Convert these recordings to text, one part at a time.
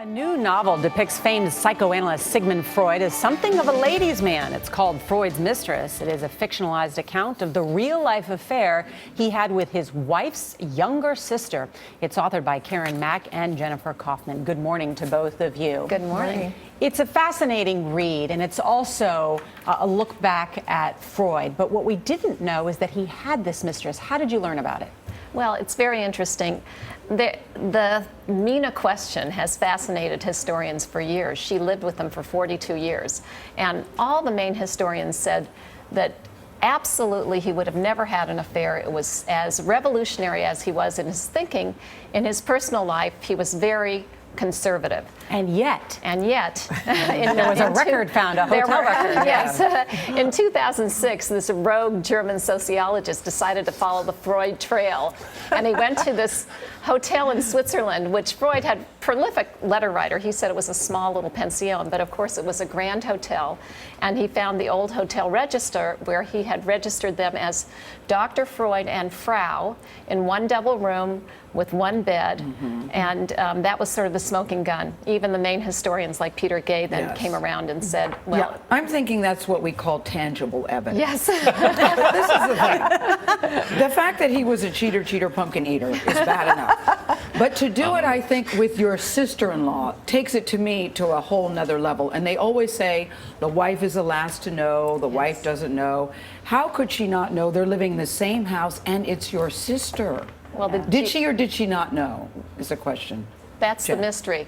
A new novel depicts famed psychoanalyst Sigmund Freud as something of a ladies' man. It's called Freud's Mistress. It is a fictionalized account of the real-life affair he had with his wife's younger sister. It's authored by Karen Mack and Jennifer Kaufman. Good morning to both of you. Good morning. It's a fascinating read, and it's also a look back at Freud. But what we didn't know is that he had this mistress. How did you learn about it? Well, it's very interesting. The Mina question has fascinated historians for years. She lived with them for 42 years. And all the main historians said that absolutely he would have never had an affair. It was as revolutionary as he was in his thinking. In his personal life, he was very conservative. And yet, there was a record found, a hotel record. Yes. In 2006, this rogue German sociologist decided to follow the Freud trail, and he went to this hotel in Switzerland, which Freud had prolific letter writer. He said it was a small little pension, but of course it was a grand hotel. And he found the old hotel register where he had registered them as Dr. Freud and Frau in one double room with one bed. And that was sort of the smoking gun. Even the main historians like Peter Gay then came around and said, well... Yeah, I'm thinking that's what we call tangible evidence. Yes. This is the thing. The fact that he was a cheater, pumpkin eater is bad enough. But to do it, I think, with your sister-in-law takes it to me to a whole nother level. And they always say the wife is the last to know, the wife doesn't know. How could she not know? They're living in the same house and it's your sister. Well, did she or did she not know is the question. That's the mystery.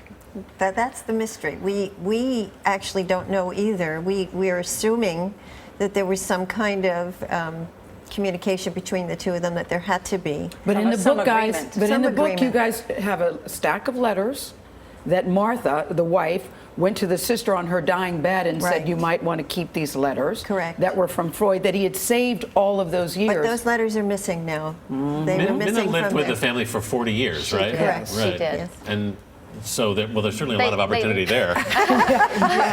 That's the mystery. We actually don't know either. We are assuming that there was some kind of communication between the two of them, that there had to be. But in the book, guys, you guys have a stack of letters that Martha, the wife, went to the sister on her dying bed and said, you might want to keep these letters. Correct. That were from Freud, that he had saved all of those years. But those letters are missing now. They were missing. Minna lived with the family for 40 years, right? Correct. She did. Yes. And so, there's certainly a lot of opportunity there.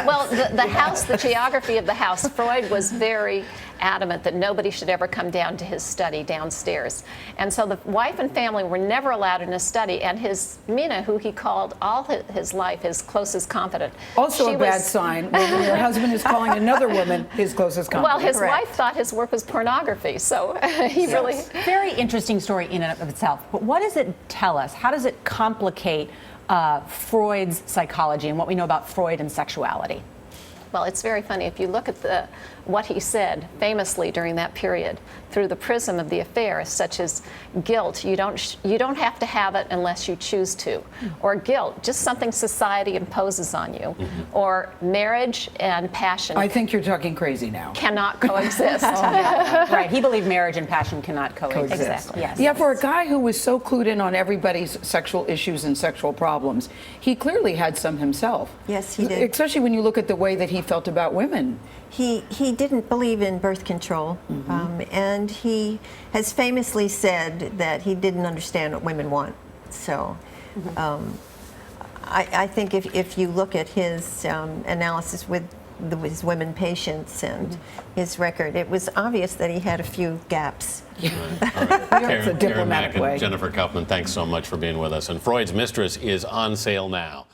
Well, the house, the geography of the house, Freud was very adamant that nobody should ever come down to his study downstairs. And so the wife and family were never allowed in his study. And his Mina, who he called all his life his closest confidant. Also a bad sign when your husband is calling another woman his closest confidant. Well, his wife thought his work was pornography, so he really... Very interesting story in and of itself. But what does it tell us? How does it complicate Freud's psychology and what we know about Freud and sexuality? Well, it's very funny. If you look at what he said famously during that period through the prism of the affair, such as guilt, you don't have to have it unless you choose to, or guilt, just something society imposes on you, or marriage and passion. I think you're talking crazy now. Cannot coexist. Right. He believed marriage and passion cannot coexist. Exactly. Yes. Yeah, for a guy who was so clued in on everybody's sexual issues and sexual problems, he clearly had some himself. Yes, he did. Especially when you look at the way that he felt about women. He didn't believe in birth control, and he has famously said that he didn't understand what women want. So I think if you look at his analysis with his women patients and his record, it was obvious that he had a few gaps. All right. Karen Mack way. and Jennifer Kaufman, thanks so much for being with us. And Freud's Mistress is on sale now.